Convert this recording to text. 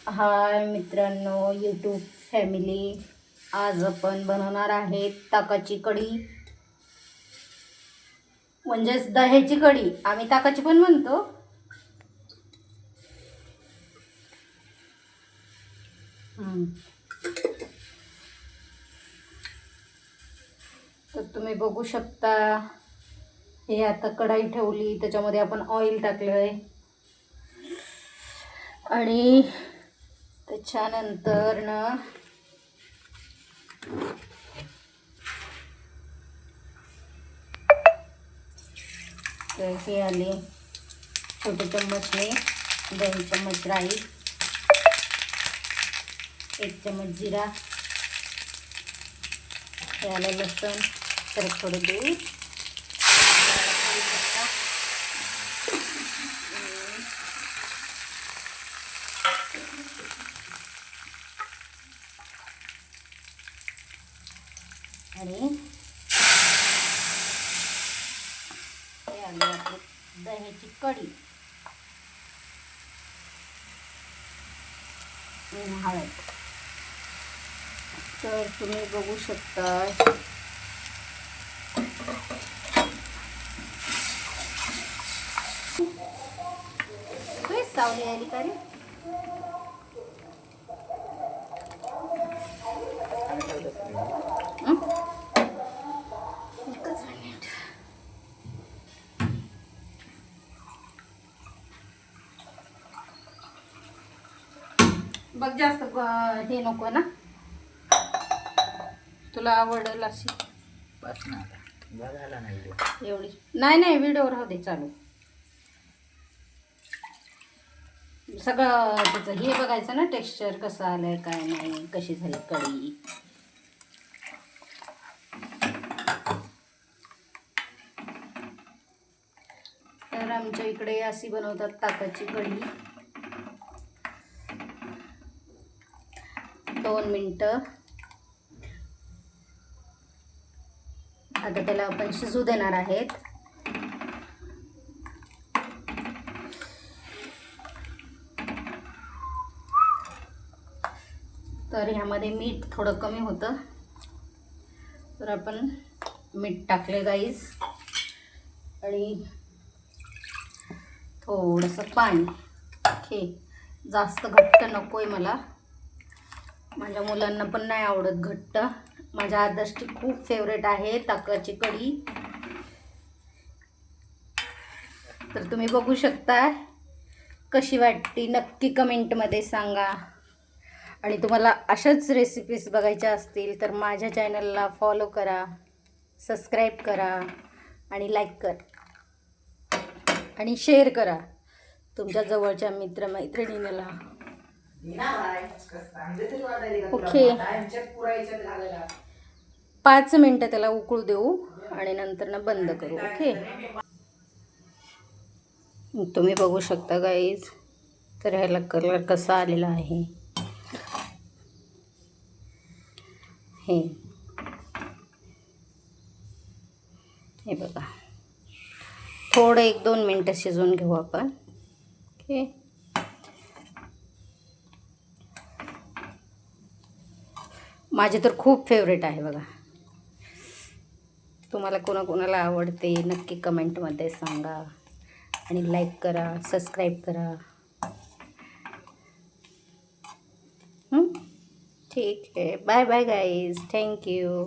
हाय मित्रांनो, YouTube family. आज आपण बनवणार आहे ताकाची कढी, म्हणजेच दह्याची कढी. आम्ही ताकाची पण म्हणतो. तर तुम्ही बघू शकता, हे आता कढाई ठेवली, त्याच्यामध्ये आपण ऑइल टाकलंय आणि त्याच्यानंतर ना तर हे आले छोटे चम्मचने 2 चम्मच राई, 1 चम्मच जिरा, हे आलं लसूण, तर थोडं दूध, आणि हे आलं आपली दह्याची कढी, हळद. तर तुम्ही बघू शकता सावली आली का रे? बघ, जास्त हे नको ना, तुला आवडेल अशी. एवढी नाही, व्हिडिओ राहू दे चालू. सगळं त्याचं हे बघायचं ना, टेक्स्चर कसं आलंय, काय नाही, कशी झाली कढी. तर आमच्या इकडे अशी बनवतात ताकाची कढी. 2 मिनिटं आता त्याला आपण शिजू देणार आहेत. तर ह्यामध्ये मीठ थोडं कमी होतं, तर आपण मीठ टाकले गाईज, आणि थोडंसं पाणी. हे जास्त घट्ट नको आहे मला, माझ्या मुलांना पण नाही आवडत घट्ट. माझ्या आदर्शची खूप फेवरेट आहे ताकाची कढी. तर तुम्ही बघू शकता कशी वाटते, नक्की कमेंटमध्ये सांगा. आणि तुम्हाला अशाच रेसिपीज बघायच्या असतील तर माझ्या चॅनलला फॉलो करा, सबस्क्राईब करा आणि लाईक करा आणि शेअर करा तुमच्या जवळच्या मित्रमैत्रिणींना. ओके, 5 मिनटं त्याला उकळू देऊ आणि नंतर ना बंद करू. ओके, तुम्ही बघू शकता गाईज, तर ह्याला कलर कसा आलेला आहे. हे बघा, थोडं 1-2 मिनटं शिजवून घेऊ आपण. ओके, माझे तर खूप फेवरेट आहे बघा. तुम्हाला कोणाकोणाला आवडते नक्की कमेंटमध्ये सांगा आणि लाईक करा, सबस्क्राईब करा. ठीक आहे, बाय बाय गाईज, थँक्यू.